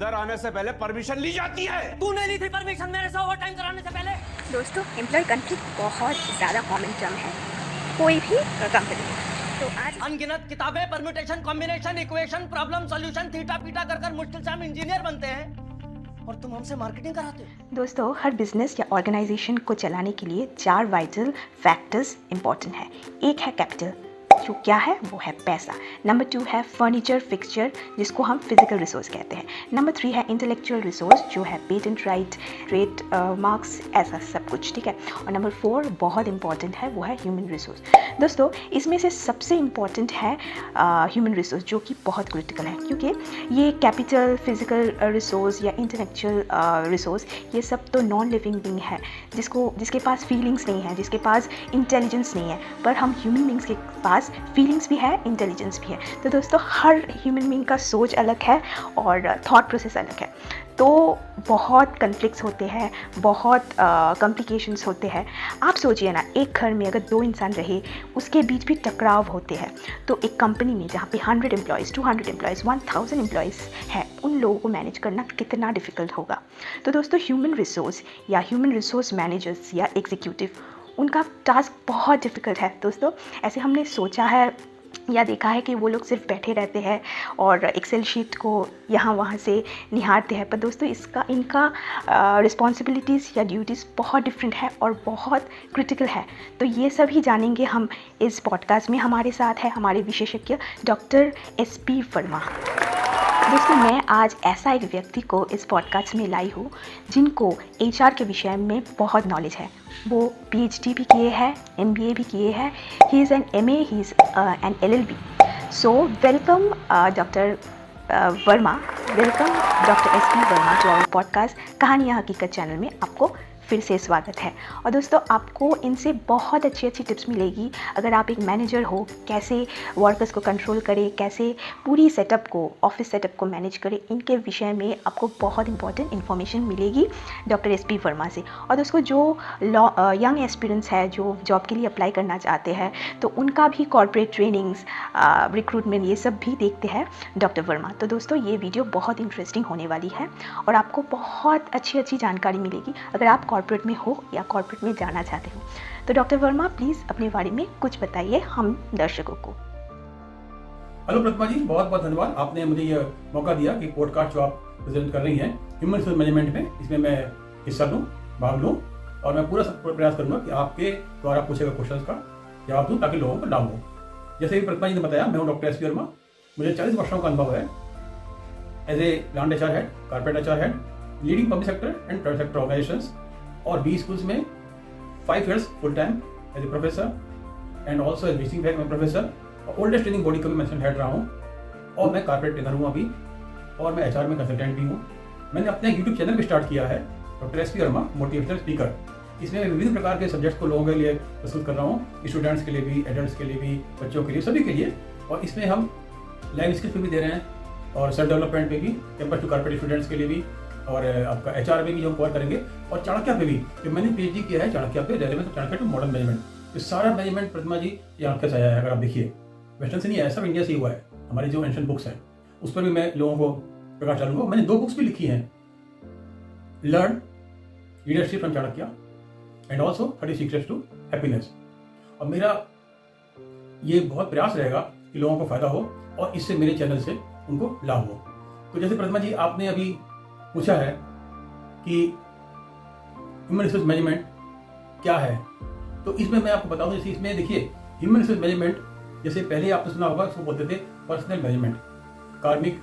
अंदर आने से पहले परमिशन ली जाती है। तूने ली थी परमिशन मेरे से ओवर टाइम कराने से पहले? दोस्तों, एम्प्लॉय कॉन्फ्लिक्ट बहुत ज़्यादा कॉमन टर्म है कोई भी कंपनी में। तो आज अनगिनत किताबें, permutation, combination, equation, problem solution, theta पीटा कर कर मुश्किल से हम इंजीनियर बनते हैं और तुम हमसे मार्केटिंग कराते हो। दोस्तों, हर बिजनेस या ऑर्गेनाइजेशन को चलाने के लिए 4 वाइटल फैक्टर्स इंपॉर्टेंट है। एक है कैपिटल, जो क्या है वो है पैसा। नंबर 2 है फर्नीचर फिक्सचर, जिसको हम फिजिकल रिसोर्स कहते हैं। नंबर 3 है इंटेलेक्चुअल रिसोर्स, जो है पेटेंट राइट, ट्रेड मार्क्स, ऐसा सब कुछ, ठीक है। और नंबर 4 बहुत इंपॉर्टेंट है, वो है ह्यूमन रिसोर्स। दोस्तों, इसमें से सबसे इम्पॉर्टेंट है ह्यूमन रिसोर्स, जो कि बहुत क्रिटिकल है, क्योंकि ये कैपिटल, फिजिकल रिसोर्स या इंटेलेक्चुअल रिसोर्स, ये सब तो नॉन लिविंग बीइंग है, जिसके पास फीलिंग्स नहीं है, जिसके पास इंटेलिजेंस नहीं है। पर हम ह्यूमन बींग्स के पास फीलिंग्स भी है, इंटेलिजेंस भी है। तो दोस्तों, हर ह्यूमन बीइंग का सोच अलग है और थॉट प्रोसेस अलग है। तो बहुत कन्फ्लिक्ट्स होते हैं, बहुत कॉम्प्लिकेशंस होते हैं। आप सोचिए ना, एक घर में अगर 2 इंसान रहे, उसके बीच भी टकराव होते हैं, तो एक कंपनी में जहाँ पे 100 एम्प्लॉयज़, 200 एम्प्लॉयज़, 1000 एम्प्लॉयज़ है, उन लोगों को मैनेज करना कितना डिफ़िकल्ट होगा। तो दोस्तों, ह्यूमन रिसोर्स या ह्यूमन रिसोर्स मैनेजर्स या एग्जीक्यूटिव, उनका टास्क बहुत डिफ़िकल्ट है। दोस्तों, ऐसे हमने सोचा है या देखा है कि वो लोग सिर्फ बैठे रहते हैं और एक्सेल शीट को यहाँ वहाँ से निहारते हैं। पर दोस्तों, इनका रिस्पॉन्सिबिलिटीज़ या ड्यूटीज़ बहुत डिफरेंट है और बहुत क्रिटिकल है। तो ये सब ही जानेंगे हम इस पॉडकास्ट में। हमारे साथ है हमारे विशेषज्ञ डॉक्टर SP वर्मा। दोस्तों, मैं आज ऐसा एक व्यक्ति को इस पॉडकास्ट में लाई हूँ जिनको HR के विषय में बहुत नॉलेज है। वो PhD भी किए हैं, MBA भी किए हैं, he is an MA, he is an LLB। So welcome doctor Verma, welcome doctor SP Verma to our podcast Kahaniyan Haqeeqat channel में। आपको फिर से स्वागत है। और दोस्तों, आपको इनसे बहुत अच्छी टिप्स मिलेगी। अगर आप एक मैनेजर हो, कैसे वर्कर्स को कंट्रोल करें, कैसे पूरी सेटअप को, ऑफिस सेटअप को मैनेज करें, इनके विषय में आपको बहुत इंपॉर्टेंट इन्फॉर्मेशन मिलेगी डॉक्टर SP वर्मा से। और दोस्तों, जो यंग एस्पिरेंट्स है, जो जॉब के लिए अप्लाई करना चाहते हैं, तो उनका भी कॉर्पोरेट ट्रेनिंग्स, रिक्रूटमेंट, ये सब भी देखते हैं डॉक्टर वर्मा। तो दोस्तों, ये वीडियो बहुत इंटरेस्टिंग होने वाली है और आपको बहुत अच्छी जानकारी मिलेगी अगर आप कॉर्पोरेट में हो या कॉर्पोरेट में जाना चाहते हो। तो डॉक्टर वर्मा, प्लीज़ अपने बारे में कुछ बताइए हम दर्शकों को। हेलो प्रतिमा जी, बहुत बहुत धन्यवाद। आपने मुझे ये मौका दिया कि पॉडकास्ट जो आप प्रेजेंट कर रही हैं ह्यूमन रिसोर्स मैनेजमेंट में, इसमें मैं हिस्सा लूँ, भाग लूँ और मैं पूरा प्रयास करूँगा कि आपके द्वारा पूछे गए क्वेश्चन का जवाब दूँ ताकि लोगों को लाभ हो। जैसे कि प्रतिमा जी ने बताया, मैं हूँ डॉक्टर SP वर्मा। मुझे 40 वर्षों का अनुभव है as a plant HR head, corporate HR head, leading public sector and private sector organisations और 20 स्कूल्स में 5 years full time as a professor and also as visiting faculty professor और ओल्डेस्ट ट्रेनिंग बॉडी का भी मैं head रहा हूँ और मैं कॉर्पोरेट ट्रेनर हूँ अभी और मैं HR में कंसल्टेंट भी हूँ। मैंने अपना यूट्यूब चैनल भी स्टार्ट किया है, doctor SP Verma motivational speaker. इसमें मैं विभिन्न प्रकार के सब्जेक्ट्स को लोगों के लिए प्रस्तुत कर रहा हूँ, स्टूडेंट्स के लिए भी, एडल्ट्स के लिए भी, बच्चों के लिए, सभी के लिए। और इसमें हम लाइफ स्किल्स पे भी दे रहे हैं और सेल्फ डेवलपमेंट पे भी, कैंपस टू कॉर्पोरेट स्टूडेंट्स के लिए भी, और आपका HR में भी जो हम कवर करेंगे, और चाणक्य पे भी, जो मैंने PhD किया है चाणक्य पे, relevance Chanakya to modern management. ये सारा मैनेजमेंट प्रतिमा जी ये आपके से आया है। अगर आप देखिए, वेस्टर्न से नहीं आया, सब इंडिया से ही हुआ है। हमारी जो एंशिएंट बुक्स हैं उस पर भी मैं लोगों को प्रकाश डालूंगा। मैंने 2 बुक्स भी लिखी हैं, learn leadership from Chanakya and also 30 secrets to happiness. और मेरा ये बहुत प्रयास रहेगा कि लोगों को फायदा हो और इससे मेरे चैनल से उनको लाभ हो। तो जैसे प्रतिमा जी आपने अभी पूछा है कि ह्यूमन रिसोर्स मैनेजमेंट क्या है, तो इसमें मैं आपको बताऊं। जैसे इसमें देखिए, ह्यूमन रिसोर्स मैनेजमेंट, जैसे पहले आपने सुना होगा, उसको बोलते थे पर्सनल मैनेजमेंट, कार्मिक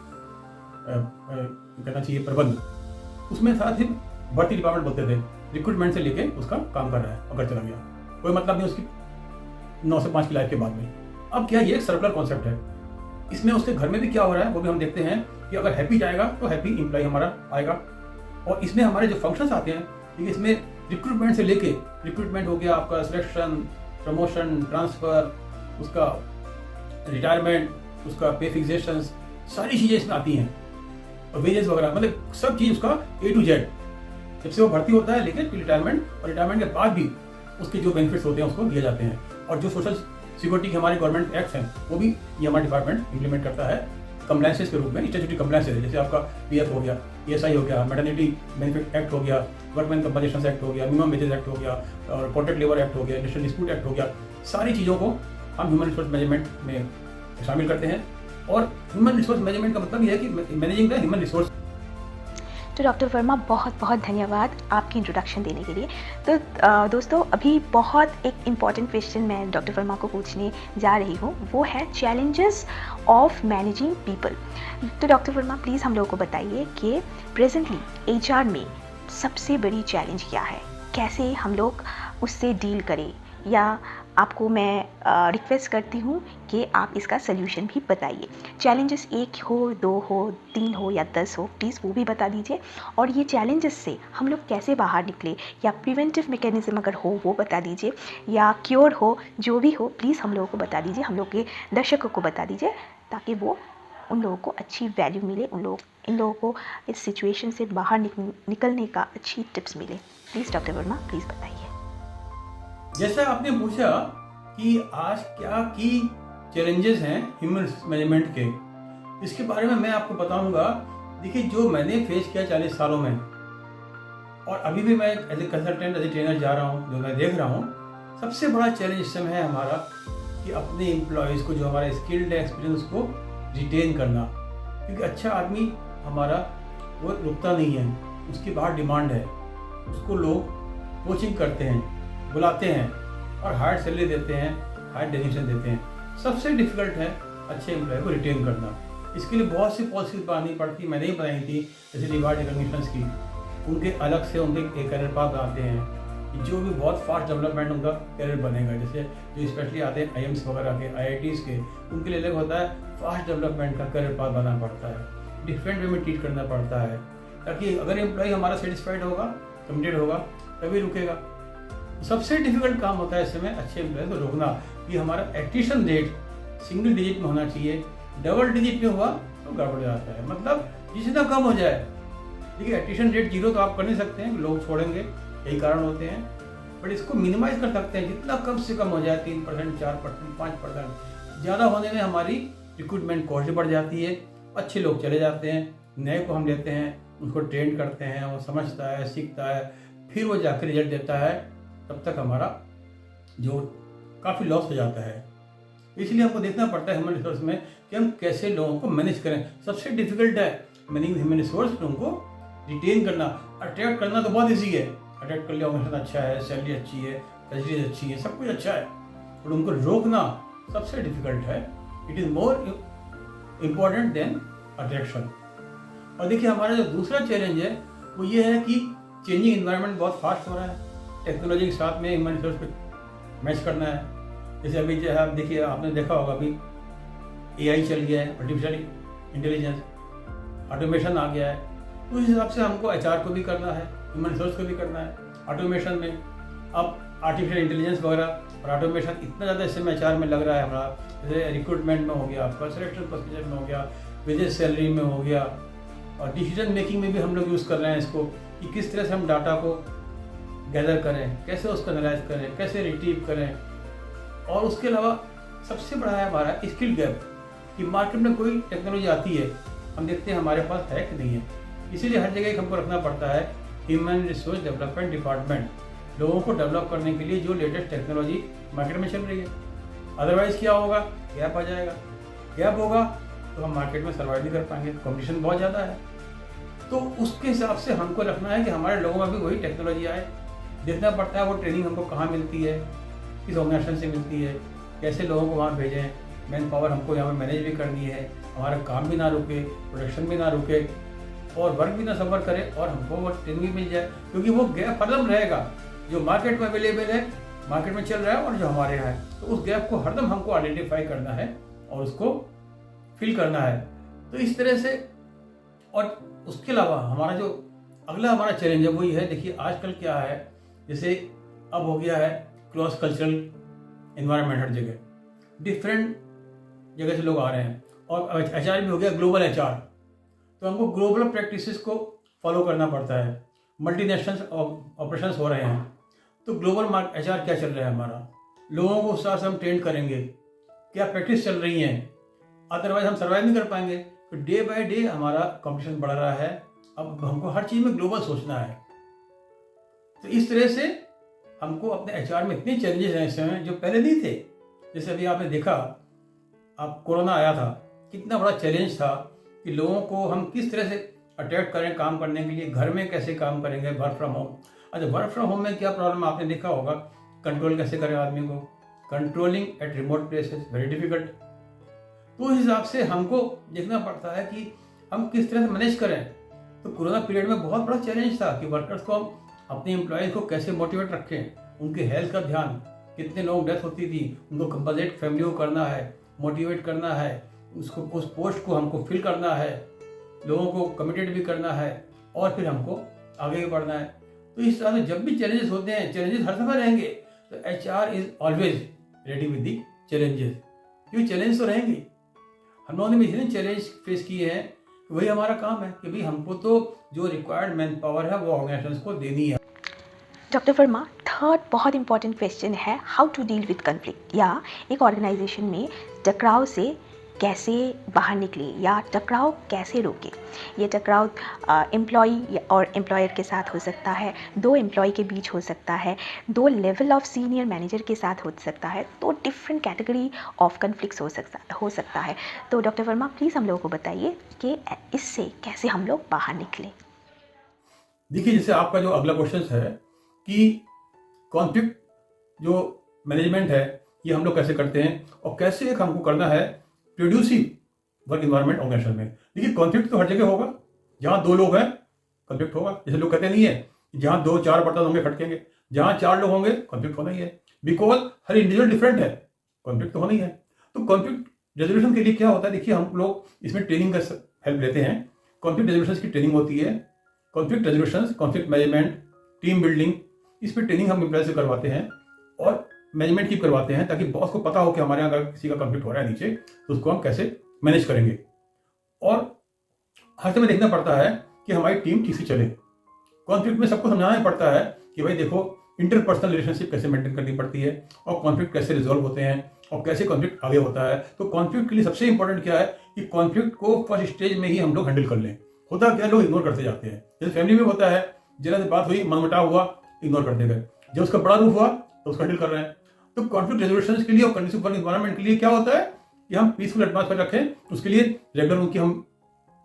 कहना चाहिए प्रबंध। उसमें साथ ही भर्ती डिपार्टमेंट बोलते थे, रिक्रूटमेंट से लेके उसका काम कर रहा है, अगर चला गया कोई मतलब नहीं उसकी 9 से 5 की लाइफ के बाद में। अब क्या, ये एक सर्कुलर कॉन्सेप्ट है। इसमें उसके घर में भी क्या हो रहा है वो भी हम देखते हैं कि अगर हैप्पी जाएगा तो हैप्पी एम्प्लॉय हमारा आएगा। और इसमें हमारे जो फंक्शंस आते हैं, ठीक है, इसमें रिक्रूटमेंट से लेके, रिक्रूटमेंट हो गया आपका, सिलेक्शन, प्रमोशन, ट्रांसफर, उसका रिटायरमेंट, उसका पे फिक्सेशन, सारी चीज़ें इसमें आती हैं, और वेजेस वगैरह, मतलब सब चीज़ उसका A to Z, जब से वो भर्ती होता है लेकिन रिटायरमेंट, और रिटायरमेंट के बाद भी उसके जो बेनिफिट्स होते हैं उसको दिए जाते हैं। और जो सोशल सिक्योरिटी के हमारे गवर्नमेंट एक्ट हैं वो भी ये हमारा डिपार्टमेंट इंप्लीमेंट करता है। कंप्लायंसेस के रूप में स्टैट्यूटरी कंप्लायंसेस, जैसे आपका पीएफ हो गया, ईएसआई हो गया, मैटरनिटी बेनिफिट एक्ट हो गया, वर्कमैन कंपनसेशन एक्ट हो गया, मिनिमम वेजेस एक्ट हो गया, और कॉन्ट्रैक्ट लेबर एक्ट हो गया, इंडस्ट्रियल डिस्प्यूट एक्ट हो गया, सारी चीज़ों को हम ह्यूमन रिसोर्स मैनेजमेंट में शामिल करते हैं। और ह्यूमन रिसोर्स मैनेजमेंट का मतलब यह है कि मैनेजिंग द ह्यूमन रिसोर्स। तो डॉक्टर वर्मा बहुत बहुत धन्यवाद आपकी इंट्रोडक्शन देने के लिए। तो दोस्तों अभी बहुत एक इम्पॉर्टेंट क्वेश्चन मैं डॉक्टर वर्मा को पूछने जा रही हूँ, वो है चैलेंजेस ऑफ मैनेजिंग पीपल। तो डॉक्टर वर्मा प्लीज़ हम लोगों को बताइए कि प्रेजेंटली एचआर में सबसे बड़ी चैलेंज क्या है, कैसे हम लोग उससे डील करें, या आपको मैं रिक्वेस्ट करती हूँ कि आप इसका सल्यूशन भी बताइए। चैलेंजेस 1 हो, 2 हो, 3 हो या 10 हो, प्लीज़ वो भी बता दीजिए। और ये चैलेंजेस से हम लोग कैसे बाहर निकले, या प्रिवेंटिव मैकेनिज्म अगर हो वो बता दीजिए, या क्योर हो, जो भी हो प्लीज़ हम लोगों को बता दीजिए, हम लोग के दर्शकों को बता दीजिए, ताकि वो उन लोगों को अच्छी वैल्यू मिले, इन लोगों को इस सिचुएशन से बाहर निकलने का अच्छी टिप्स मिले। प्लीज़ डॉक्टर वर्मा प्लीज़ बताइए। जैसा आपने पूछा कि आज क्या की चैलेंजेस हैं ह्यूमन मैनेजमेंट के, इसके बारे में मैं आपको बताऊंगा। देखिए, जो मैंने फेस किया 40 सालों में, और अभी भी मैं as a consultant, as a trainer जा रहा हूँ, जो मैं देख रहा हूँ, सबसे बड़ा चैलेंज इस समय है हमारा कि अपने एम्प्लॉयज़ को, जो हमारा स्किल्ड है, एक्सपीरियंस को रिटेन करना। क्योंकि अच्छा आदमी हमारा वो रुकता नहीं है, उसकी बाहर डिमांड है, उसको लोग कोचिंग करते हैं, बुलाते हैं और हायर सैलरी देते हैं, हायर डेजिग्नेशन देते हैं। सबसे डिफिकल्ट है अच्छे एम्प्लॉय को रिटेन करना। इसके लिए बहुत सी पॉलिसीज बनानी पड़ती, मैंने ही बनाई थी, जैसे रिवार्ड रिकॉग्निशंस की। उनके अलग से उनके एक करियर पाथ आते हैं, जो भी बहुत फास्ट डेवलपमेंट उनका करियर बनेगा। जैसे जो स्पेशली आते हैं IIMs वगैरह के, IITs के, उनके लिए अलग होता है, फास्ट डेवलपमेंट का करियर पाथ बनाना पड़ता है, डिफरेंट वे में ट्रीट करना पड़ता है, ताकि अगर एम्प्लॉय हमारा सेटिस्फाइड होगा, कमिटेड होगा, तभी रुकेगा। सबसे डिफिकल्ट काम होता है इस समय अच्छे एम्प्लॉय को रोकना, कि हमारा एट्रिशन रेट सिंगल डिजिट में होना चाहिए, डबल डिजिट में हुआ तो गड़बड़ हो जाता है। मतलब जितना कम हो जाए, देखिए एट्रिशन रेट 0 तो आप कर नहीं सकते हैं, लोग छोड़ेंगे, यही कारण होते हैं, बट इसको मिनिमाइज कर सकते हैं, जितना कम से कम हो जाए, 3%, 4%, 5%। ज़्यादा होने में हमारी रिक्रूटमेंट कॉस्ट बढ़ जाती है, अच्छे लोग चले जाते हैं, नए को हम लेते हैं, उसको ट्रेन करते हैं, वो समझता है, सीखता है, फिर वो जाकर रिजल्ट देता है, तब तक हमारा जो काफ़ी लॉस हो जाता है। इसलिए हमको देखना पड़ता है ह्यूमन रिसोर्स में कि हम कैसे लोगों को मैनेज करें। सबसे डिफिकल्ट है मैनेजिंग ह्यूमन रिसोर्स, लोगों को रिटेन करना। अट्रैक्ट करना तो बहुत ईजी है, अट्रैक्ट कर लिया, ऑर्गेनाइजेशन अच्छा है, सैलरी अच्छी है, फैसिलिटीज अच्छी है, सब कुछ अच्छा है, बट उनको रोकना सबसे डिफिकल्ट है। It is more important than attraction. और देखिए, हमारा जो दूसरा चैलेंज है वो ये है कि चेंजिंग इन्वायरमेंट बहुत फास्ट हो रहा है, टेक्नोलॉजी के साथ में ह्यूमन रिसोर्स को मैच करना है। जैसे अभी जो है, आप देखिए, आपने देखा होगा अभी AI चल गया है, आर्टिफिशियल इंटेलिजेंस, ऑटोमेशन आ गया है, तो उस हिसाब से हमको HR को भी करना है, ह्यूमन रिसोर्स को भी करना है। ऑटोमेशन में अब आर्टिफिशियल इंटेलिजेंस वगैरह और ऑटोमेशन इतना ज़्यादा इस समय HR में लग रहा है हमारा, जैसे रिक्रूटमेंट में हो गया, आपका सिलेक्शन प्रोसीजर में हो गया, वेजेस सैलरी में हो गया, और डिसीजन मेकिंग में भी हम लोग यूज़ कर रहे हैं इसको, कि किस तरह से हम डाटा को गैदर करें, कैसे उसको एनालाइज करें, कैसे रिट्रीव करें। और उसके अलावा सबसे बड़ा है हमारा स्किल गैप, कि मार्केट में कोई टेक्नोलॉजी आती है, हम देखते हैं हमारे पास है कि नहीं है। इसीलिए हर जगह हमको रखना पड़ता है ह्यूमन रिसोर्स डेवलपमेंट डिपार्टमेंट, लोगों को डेवलप करने के लिए जो लेटेस्ट टेक्नोलॉजी मार्केट में चल रही है। अदरवाइज क्या होगा, गैप आ जाएगा, गैप होगा तो हम मार्केट में सर्वाइव नहीं कर पाएंगे, कंपटीशन बहुत ज़्यादा है। तो उसके हिसाब से हमको रखना है कि हमारे लोगों में भी वही टेक्नोलॉजी आए। देखना पड़ता है वो ट्रेनिंग हमको कहाँ मिलती है, किस ऑर्गेनाइजेशन से मिलती है, कैसे लोगों को वहाँ भेजें, मैन पावर हमको यहाँ पर मैनेज भी करनी है, हमारा काम भी ना रुके, प्रोडक्शन भी ना रुके, और वर्क भी ना सफ़र करे, और हमको वो ट्रेनिंग भी मिल जाए। क्योंकि वो गैप हरदम रहेगा, जो मार्केट में अवेलेबल है, मार्केट में चल रहा है, और जो हमारे यहाँ है, तो उस गैप को हरदम हमको आइडेंटिफाई करना है और उसको फिल करना है। तो इस तरह से, और उसके अलावा हमारा जो अगला हमारा चैलेंज है वो ये है, देखिए आजकल क्या है, जैसे अब हो गया है क्रॉस कल्चरल एनवायरनमेंट, हर जगह डिफरेंट जगह से लोग आ रहे हैं, और HR भी हो गया ग्लोबल HR, तो हमको ग्लोबल प्रैक्टिसेस को फॉलो करना पड़ता है। मल्टीनेशनल ऑपरेशंस हो रहे हैं, तो ग्लोबल HR क्या चल रहा है हमारा, लोगों को उस हिसाब से हम ट्रेन करेंगे, क्या प्रैक्टिस चल रही हैं, अदरवाइज हम सर्वाइव नहीं कर पाएंगे। तो डे बाय डे हमारा कंपटीशन बढ़ रहा है। अब हमको हर चीज़ में ग्लोबल सोचना है। तो इस तरह से हमको अपने एचआर में इतने चैलेंजेस हैं इस समय जो पहले नहीं थे। जैसे अभी आपने देखा, आप कोरोना आया था, कितना बड़ा चैलेंज था कि लोगों को हम किस तरह से अटैक करें काम करने के लिए, घर में कैसे काम करेंगे, वर्क फ्रॉम होम। अच्छा, वर्क फ्रॉम होम में क्या प्रॉब्लम आपने देखा होगा, कंट्रोल कैसे करें आदमी को, controlling at remote places very difficult. तो उस हिसाब से हमको देखना पड़ता है कि हम किस तरह से मैनेज करें। तो कोरोना पीरियड में बहुत बड़ा चैलेंज था कि वर्कर्स को हम अपने एम्प्लॉयज़ को कैसे मोटिवेट रखें, उनके हेल्थ का ध्यान, कितने लोग डेथ होती थी, उनको कंपनसेट फैमिली को करना है, मोटिवेट करना है, उसको उस पोस्ट को हमको फिल करना है, लोगों को कमिटेड भी करना है और फिर हमको आगे भी बढ़ना है। तो इस तरह से जब भी चैलेंजेस होते हैं, चैलेंजेस हर समय रहेंगे, तो HR is always ready with the challenges. क्योंकि चैलेंज तो रहेंगे, हम लोगों ने भी इतने चैलेंज फेस किए हैं, वही हमारा काम है कि भाई हमको तो जो रिक्वायर्ड मैन पावर है वो ऑर्गेनाइजेशंस को देनी है। डॉक्टर वर्मा, थर्ड बहुत इंपॉर्टेंट क्वेश्चन है how to deal with conflict, या एक ऑर्गेनाइजेशन में टकराव से कैसे बाहर निकले या टकराव कैसे रोके। ये टकराव एम्प्लॉय और एम्प्लॉयर के साथ हो सकता है, दो एम्प्लॉय के बीच हो सकता है, दो लेवल ऑफ सीनियर मैनेजर के साथ हो सकता है, तो डिफरेंट कैटेगरी ऑफ कन्फ्लिक्ट्स हो सकता है। तो डॉक्टर वर्मा प्लीज़ हम लोगों को बताइए कि इससे कैसे हम लोग बाहर निकलें। देखिए, जैसे आपका जो अगला क्वेश्चन है कि कॉन्फ्लिक्ट जो मैनेजमेंट है ये हम लोग कैसे करते हैं और कैसे एक हमको करना है प्रोड्यूसिव वर्क इन्वायरमेंट ऑर्गेनाइजेशन में। देखिए, कॉन्फ्लिक्ट तो हर जगह होगा, जहाँ दो लोग हैं कॉन्फ्लिक्ट होगा। जैसे लोग कहते नहीं है कि जहाँ 2-4 बर्तन होंगे खटकेंगे, जहाँ 4 लोग होंगे कॉन्फ्लिक्ट होना ही है, बिकॉज हर इंडिविजुअल डिफरेंट है, कॉन्फ्लिक्ट तो होना ही है। तो कॉन्फ्लिक्ट रेजोल्यूशन के लिए क्या होता है, देखिए हम लोग इसमें ट्रेनिंग का हेल्प लेते हैं। कॉन्फ्लिक्ट रेजोल्यूशन की ट्रेनिंग होती है, conflict resolution, conflict management, team building, इस पर ट्रेनिंग हम एम्प्लॉय से करवाते हैं और मैनेजमेंट की करवाते हैं, ताकि बॉस को पता हो कि हमारे यहाँ अगर किसी का कॉन्फ्लिक्ट हो रहा है नीचे तो उसको हम कैसे मैनेज करेंगे। और हर समय देखना पड़ता है कि हमारी टीम ठीक से चले। कॉन्फ्लिक्ट में सबको समझाना पड़ता है कि भाई देखो, इंटरपर्सनल रिलेशनशिप कैसे मेंटेन करनी पड़ती है और कॉन्फ्लिक्ट कैसे रिजॉल्व होते हैं और कैसे कॉन्फ्लिक्ट आगे होता है। तो कॉन्फ्लिक्ट के लिए सबसे इंपॉर्टेंट क्या है कि कॉन्फ्लिक्ट को फर्स्ट स्टेज में ही हम लोग हैंडल कर लें। होता क्या, लोग इग्नोर करते जाते हैं। जैसे फैमिली में होता है, जरा से बात हुई, मनमुटाव हुआ, इग्नोर करते गए, जब उसका बड़ा रूप हुआ तो उसको हैंडल कर रहे हैं। तो कॉन्फ्लिक्ट रेजोल्यूशन के लिए और कंडीसिव वर्क एनवायरनमेंट के लिए क्या होता है कि हम पीसफुल एटमॉस्फेयर रखें, उसके लिए रेगुलर उनकी हम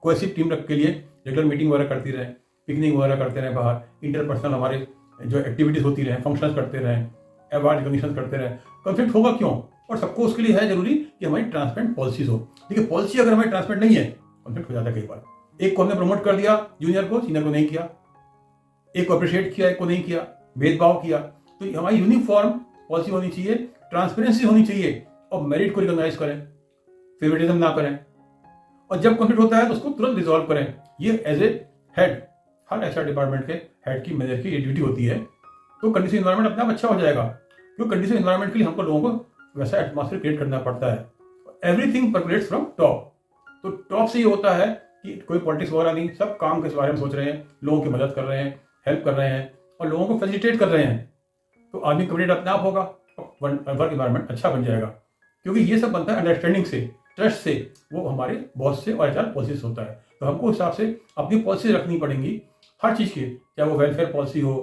कोहेसिव टीम रख के लिए रेगुलर मीटिंग वगैरह करती रहें, पिकनिक वगैरह करते रहें, बाहर इंटरपर्सनल हमारे जो एक्टिविटीज होती रहें, फंक्शंस करते रहें, अवार्ड रिकॉग्निशन करते रहें। कॉन्फ्लिक्ट होगा क्यों, और सबको उसके लिए है जरूरी कि हमारी ट्रांसपेरेंट पॉलिसीज हो। देखिए, पॉलिसी अगर हमारी ट्रांसपेरेंट नहीं है, कॉन्फ्लिक्ट हो जाता है कई बार। एक को हमने प्रमोट कर दिया जूनियर को, सीनियर को नहीं किया, एक को अप्रिशिएट किया, एक को नहीं किया, भेदभाव किया। तो हमारी यूनिफॉर्म पॉलिसी होनी चाहिए, ट्रांसपेरेंसी होनी चाहिए और मेरिट को रिकॉग्नाइज करें, फेवरेटिज्म ना करें। और जब कॉन्फ्लिक्ट होता है तो उसको तुरंत रिजॉल्व करें। ये एज ए हेड, हर HR डिपार्टमेंट के हेड की, मैनेजर की ये ड्यूटी होती है। तो कंडीसिव एनवायरनमेंट अपने आप अच्छा हो जाएगा, क्योंकि कंडीसिव एनवायरनमेंट के लिए हमको लोगों को वैसा एटमॉस्फेयर क्रिएट करना पड़ता है। Everything percolates from top. तो टॉप से ये होता है कि कोई पॉलिटिक्स वगैरह नहीं, सब काम के बारे में सोच रहे हैं, लोगों की मदद कर रहे हैं, हेल्प कर रहे हैं और लोगों को फैसिलिटेट कर रहे हैं। तो आदमी कमिटेड अपने आप होगा, वर्क इन्वायरमेंट अच्छा बन जाएगा। क्योंकि ये सब बनता है अंडरस्टैंडिंग से, ट्रस्ट से, वो हमारे बॉस से और HR पॉलिसीज होता है। तो हमको हिसाब से अपनी पॉलिसी रखनी पड़ेंगी हर चीज़ की, चाहे वो वेलफेयर पॉलिसी हो,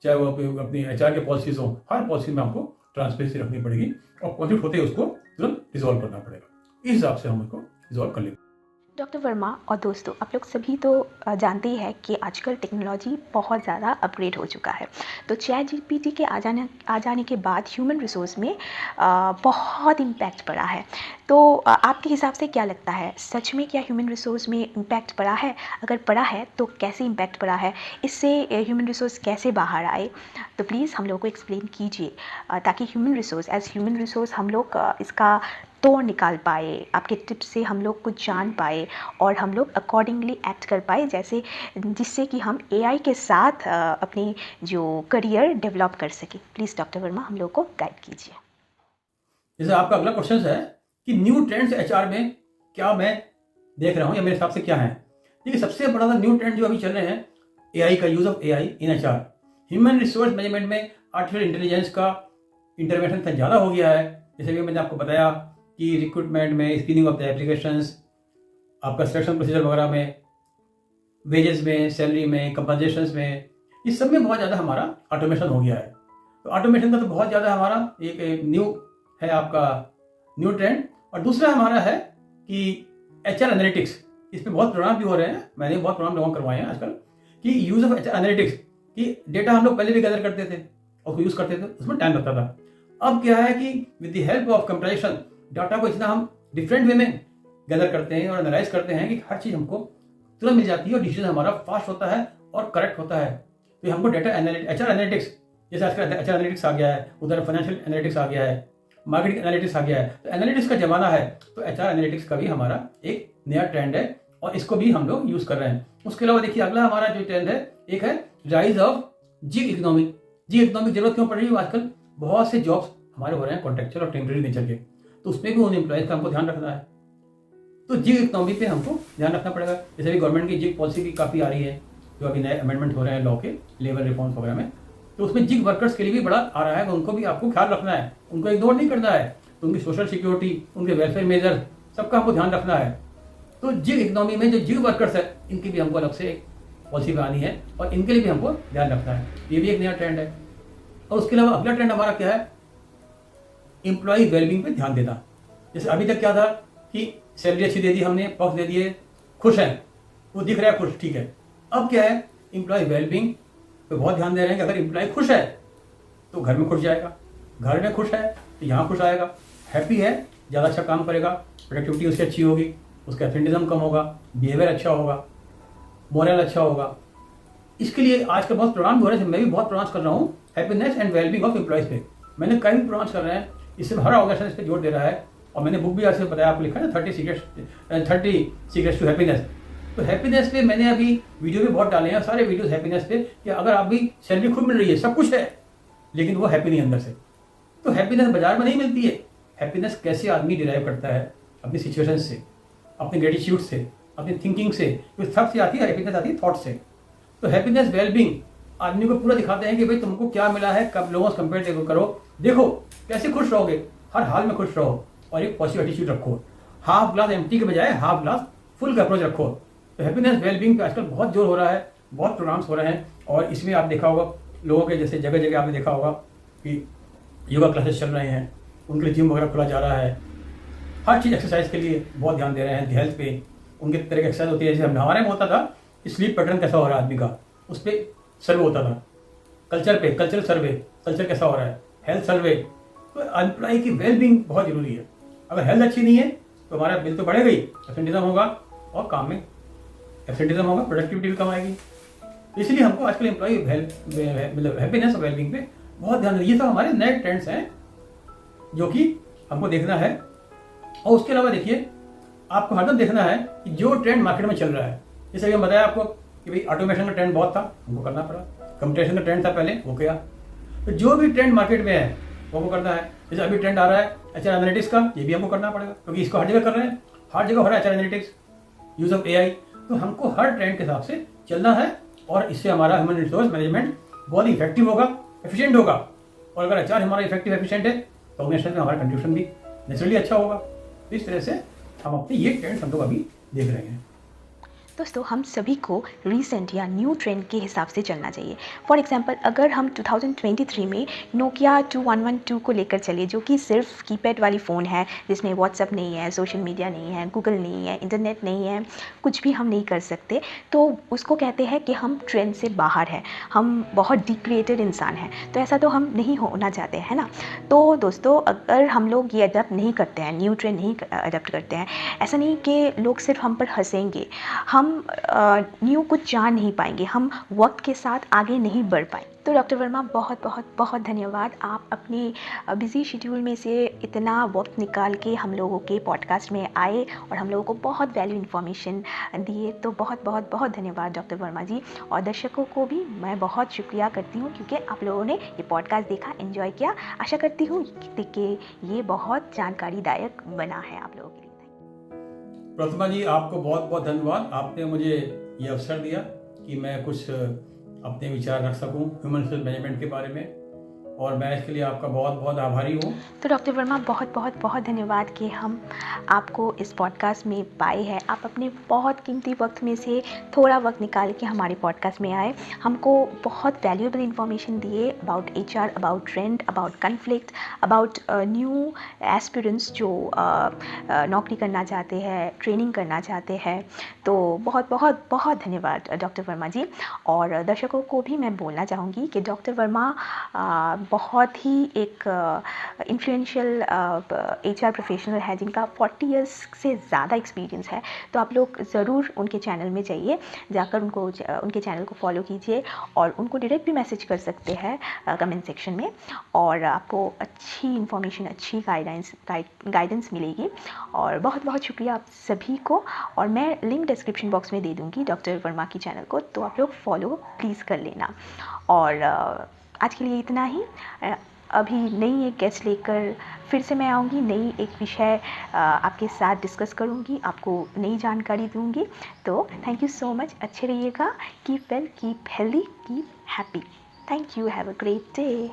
चाहे वो अपनी HR के पॉलिसीज हो, हर पॉलिसी में हमको ट्रांसपेरेंसी रखनी पड़ेगी और कॉन्फ्लिक्ट होते ही उसको तुरंत रिजॉल्व करना पड़ेगा। इस हिसाब से हम उसको रिजॉल्व कर लेंगे। डॉक्टर वर्मा और दोस्तों, आप लोग सभी तो जानते ही हैं कि आजकल टेक्नोलॉजी बहुत ज़्यादा अपग्रेड हो चुका है। तो ChatGPT के आ जाने के बाद ह्यूमन रिसोर्स में बहुत इम्पैक्ट पड़ा है। तो आपके हिसाब से क्या लगता है, सच में क्या ह्यूमन रिसोर्स में इम्पैक्ट पड़ा है? अगर पड़ा है तो कैसे इम्पैक्ट पड़ा है, इससे ह्यूमन रिसोर्स कैसे बाहर आए? तो प्लीज़ हम लोग को एक्सप्लेन कीजिए, ताकि ह्यूमन रिसोर्स हम लोग इसका तोड़ निकाल पाए, आपके टिप्स से हम लोग कुछ जान पाए और हम लोग अकॉर्डिंगली एक्ट कर पाए, जिससे कि हम AI के साथ अपनी जो करियर डेवलप कर सके। प्लीज़ डॉक्टर वर्मा हम लोग को गाइड कीजिए। जैसे आपका अगला क्वेश्चन है कि न्यू ट्रेंड्स HR में क्या मैं देख रहा हूँ या मेरे हिसाब से क्या है। देखिए, सबसे बड़ा न्यू ट्रेंड जो अभी चल रहे हैं, AI का use of AI in HR। Human resource management में आर्टिफिशियल इंटेलिजेंस का इंटरवेंशन ज़्यादा हो गया है। जैसे कि मैंने आपको बताया कि रिक्रूटमेंट में, स्क्रीनिंग ऑफ द एप्लीकेशंस, आपका सिलेक्शन प्रोसीजर वगैरह में, वेजेस में, सैलरी में, कंपनसेशंस में, इस सब में बहुत ज़्यादा हमारा ऑटोमेशन हो गया है। तो ऑटोमेशन का तो बहुत ज़्यादा हमारा एक न्यू है, आपका न्यू ट्रेंड। और दूसरा हमारा है कि HR एनालिटिक्स, इस पर बहुत प्रोग्राम भी हो रहे हैं, मैंने बहुत प्रोग्राम लोगों करवाए हैं आजकल, कि यूज़ ऑफ HR एनालिटिक्स, कि डेटा हम लोग पहले भी गैदर करते थे और उसको यूज़ करते थे, उसमें टाइम लगता था। अब क्या है कि with the help of computation data को इतना हम डिफरेंट वे में गैदर करते हैं और एनालाइज करते हैं कि हर चीज़ हमको तुरंत मिल जाती है और डिसीजन हमारा फास्ट होता है और करेक्ट होता है। तो हमको डेटा HR एनालिटिक्स, जैसे आजकल HR एनालिटिक्स आ गया है, उधर फाइनेंशियल एनालिटिक्स आ गया है, मार्केटिंग एनालिटिक्स आ गया है। तो एनालिटिक्स का जमाना है, तो HR एनालिटिक्स का भी हमारा एक नया ट्रेंड है और इसको भी हम लोग यूज़ कर रहे हैं। उसके अलावा देखिए अगला हमारा जो ट्रेंड है, एक है rise of gig economy. Gig economy की जरूरत क्यों पड़ रही है? आजकल बहुत से जॉब्स हमारे हो रहे हैं कॉन्ट्रेक्चुअल और टेम्परेरी नेचर के, तो उसमें भी उन एम्प्लॉयज का हमको ध्यान रखना है। तो जिग इकोनॉमी पे हमको ध्यान रखना पड़ेगा। जैसे अभी गवर्नमेंट की जिग पॉलिसी भी काफ़ी आ रही है, जो अभी नए अमेंडमेंट हो रहे हैं लॉ के, लेबर रिफॉर्म्स वगैरह में, तो उसमें जिग वर्कर्स के लिए भी बड़ा आ रहा है, तो उनको भी आपको ख्याल रखना है, उनको इग्नोर नहीं करना है। तो उनकी सोशल सिक्योरिटी, उनके वेलफेयर मेजर, सबका हमको ध्यान रखना है। तो जिग इकोनॉमी में जो जिग वर्कर्स है, इनकी भी हमको अलग से एक पॉलिसी बनानी है और इनके लिए भी हमको ध्यान रखना है। ये भी एक नया ट्रेंड है। और उसके अलावा अगला ट्रेंड हमारा क्या है? एम्प्लॉय वेलबींग पे ध्यान देना। जैसे अभी तक क्या था कि सैलरी अच्छी दे दी हमने, पक्ष दे दिए, खुश हैं, वो दिख रहा है खुश, ठीक है। अब क्या है? एम्प्लॉय वेलबींग पे बहुत ध्यान दे रहे हैं कि अगर एम्प्लॉय खुश है तो घर में खुश जाएगा, घर में खुश है तो यहाँ खुश आएगा, हैप्पी है ज़्यादा अच्छा काम करेगा, प्रोडक्टिविटी उसकी अच्छी होगी, उसका एब्सेंटिज्म कम होगा, बिहेवियर अच्छा होगा, मोरल अच्छा होगा। इसके लिए आजकल बहुत प्रोग्राम हो रहे हैं, मैं भी बहुत प्रोग्राम्स कर रहा हूँ happiness and wellbeing of employees पे। मैंने कई प्रोग्राम्स कर रहे हैं, इससे हर ऑर्गेनाइजेशन इस पर जोर दे रहा है और मैंने बुक भी आज से बताया, आपको लिखा है 30 सीक्रेट्स टू हैप्पीनेस। तो हैप्पीनेस पे मैंने अभी वीडियो भी बहुत डाले हैं, सारे वीडियोस हैप्पीनेस पे, कि अगर आप भी सैलरी खूब मिल रही है, सब कुछ है, लेकिन वो हैप्पी नहीं अंदर से, तो हैप्पीनेस बाजार में नहीं मिलती है। हैप्पीनेस कैसे आदमी डिराइव करता है? अपनी सिचुएशन से, अपने ग्रेटिट्यूड से, अपनी थिंकिंग से, सब से आती है हैप्पीनेस, आती है थॉट से। तो हैप्पीनेस वेलबींग आदमी को पूरा दिखाते हैं कि भाई तुमको क्या मिला है, कब लोगों से कंपेयर करो, देखो कैसे खुश रहोगे, हर हाल में खुश रहो और एक पॉजिटिव एटीट्यूड रखो। हाफ ग्लास एम्प्टी के बजाय हाफ ग्लास फुल का अप्रोच रखो। तो हैप्पीनेस वेलबींग पे आजकल बहुत जोर हो रहा है, बहुत प्रोग्राम्स हो रहे हैं और इसमें आप देखा होगा लोगों के, जैसे जगह जगह आपने देखा होगा कि योगा क्लासेस चल रहे हैं, उनके लिए जिम वगैरह खुला जा रहा है, हर चीज़ एक्सरसाइज के लिए बहुत ध्यान दे रहे हैं, हेल्थ पे उनके तरह की एक्सरसाइज होती है। जैसे हमारे में होता था स्लीप पैटर्न कैसा हो रहा है आदमी का, उस पर सर्वे होता था, कल्चर पे कल्चरल सर्वे, कल्चर कैसा हो रहा है, हेल्थ सर्वे। तो एम्प्लॉय की वेलबींग बहुत जरूरी है। अगर हेल्थ अच्छी नहीं है तो हमारा बिल तो बढ़ेगा ही, एब्सेंटिज्म होगा और काम में एब्सेंटिज्म होगा, प्रोडक्टिविटी भी कम आएगी। इसलिए हमको आजकल एम्प्लॉय मतलब हैप्पीनेस और वेलबींग पे बहुत ध्यान देना। ये सब हमारे नए ट्रेंड्स हैं जो कि हमको देखना है। और उसके अलावा देखिए, आपको हरदम देखना है कि जो ट्रेंड मार्केट में चल रहा है, जैसे अभी हम बताया आपको कि भाई ऑटोमेशन का ट्रेंड बहुत था, हमको करना पड़ा, कंप्यूटेशन का ट्रेंड था पहले, वो किया। तो जो भी ट्रेंड मार्केट में है वो हमको करना है। जैसे अभी ट्रेंड आ रहा है HR एनालिटिक्स का, ये भी हमको करना पड़ेगा क्योंकि इसको हर जगह कर रहे हैं, हर जगह हो रहा है HR analytics, use of AI। तो हमको हर ट्रेंड के हिसाब से चलना है और इससे हमारा ह्यूमन रिसोर्स मैनेजमेंट बहुत ही इफेक्टिव होगा, एफिशिएंट होगा। और अगर HR हमारा इफेक्टिव एफिशिएंट है तो ऑर्गेनाइजेशन में हमारा कंट्रीब्यूशन भी नेचुरली अच्छा होगा। तो इस तरह से हम अपने ये ट्रेंड्स हम लोग अभी देख रहे हैं। दोस्तों, हम सभी को रीसेंट या न्यू ट्रेंड के हिसाब से चलना चाहिए। फॉर एग्जांपल, अगर हम 2023 में नोकिया 2112 को लेकर चले, जो कि सिर्फ कीपैड वाली फ़ोन है, जिसमें व्हाट्सअप नहीं है, सोशल मीडिया नहीं है, गूगल नहीं है, इंटरनेट नहीं है, कुछ भी हम नहीं कर सकते, तो उसको कहते हैं कि हम ट्रेंड से बाहर हैं, हम बहुत डिक्रिएटेड इंसान हैं। तो ऐसा तो हम नहीं होना चाहते हैं ना। तो दोस्तों, अगर हम लोग ये अडप्ट नहीं करते हैं, न्यू ट्रेंड नहीं अडप्ट करते हैं, ऐसा नहीं कि लोग सिर्फ हम पर हंसेंगे, हम न्यू कुछ जान नहीं पाएंगे, हम वक्त के साथ आगे नहीं बढ़ पाएंगे। तो डॉक्टर वर्मा, बहुत बहुत बहुत धन्यवाद। आप अपने बिज़ी शेड्यूल में से इतना वक्त निकाल के हम लोगों के पॉडकास्ट में आए और हम लोगों को बहुत वैल्यू इन्फॉर्मेशन दिए। तो बहुत बहुत बहुत धन्यवाद डॉक्टर वर्मा जी। और दर्शकों को भी मैं बहुत शुक्रिया करती हूँ क्योंकि आप लोगों ने ये पॉडकास्ट देखा, एंजॉय किया। आशा करती हूँ कि ये बहुत जानकारीदायक बना है आप लोगों के लिए। प्रतिमा जी, आपको बहुत बहुत धन्यवाद। आपने मुझे ये अवसर दिया कि मैं कुछ अपने विचार रख सकूं ह्यूमन रिसोर्स मैनेजमेंट के बारे में और मैं इसके लिए आपका बहुत बहुत आभारी हूँ। तो डॉक्टर वर्मा, बहुत बहुत बहुत धन्यवाद कि हम आपको इस पॉडकास्ट में पाए हैं। आप अपने बहुत कीमती वक्त में से थोड़ा वक्त निकाल के हमारे पॉडकास्ट में आए, हमको बहुत वैल्यूएबल इन्फॉर्मेशन दिए about HR, about trend, about conflict, about new aspirants जो नौकरी करना चाहते हैं, ट्रेनिंग करना चाहते हैं। तो बहुत बहुत बहुत धन्यवाद डॉक्टर वर्मा जी। और दर्शकों को भी मैं बोलना चाहूँगी कि डॉक्टर वर्मा बहुत ही एक इन्फ्लुएंशियल HR प्रोफेशनल है जिनका 40 इयर्स से ज़्यादा एक्सपीरियंस है। तो आप लोग ज़रूर उनके चैनल में जाइए, जाकर उनके चैनल को फॉलो कीजिए और उनको डायरेक्ट भी मैसेज कर सकते हैं कमेंट सेक्शन में, और आपको अच्छी इन्फॉर्मेशन, अच्छी गाइडेंस मिलेगी। और बहुत बहुत शुक्रिया आप सभी को, और मैं लिंक डिस्क्रिप्शन बॉक्स में दे दूँगी डॉक्टर वर्मा की चैनल को, तो आप लोग फॉलो प्लीज़ कर लेना। और आज के लिए इतना ही। अभी नई एक गेस्ट लेकर फिर से मैं आऊँगी, नई एक विषय आपके साथ डिस्कस करूँगी, आपको नई जानकारी दूँगी। तो थैंक यू सो मच, अच्छे रहिएगा, keep well, keep healthy, keep happy. Thank you, have a great day.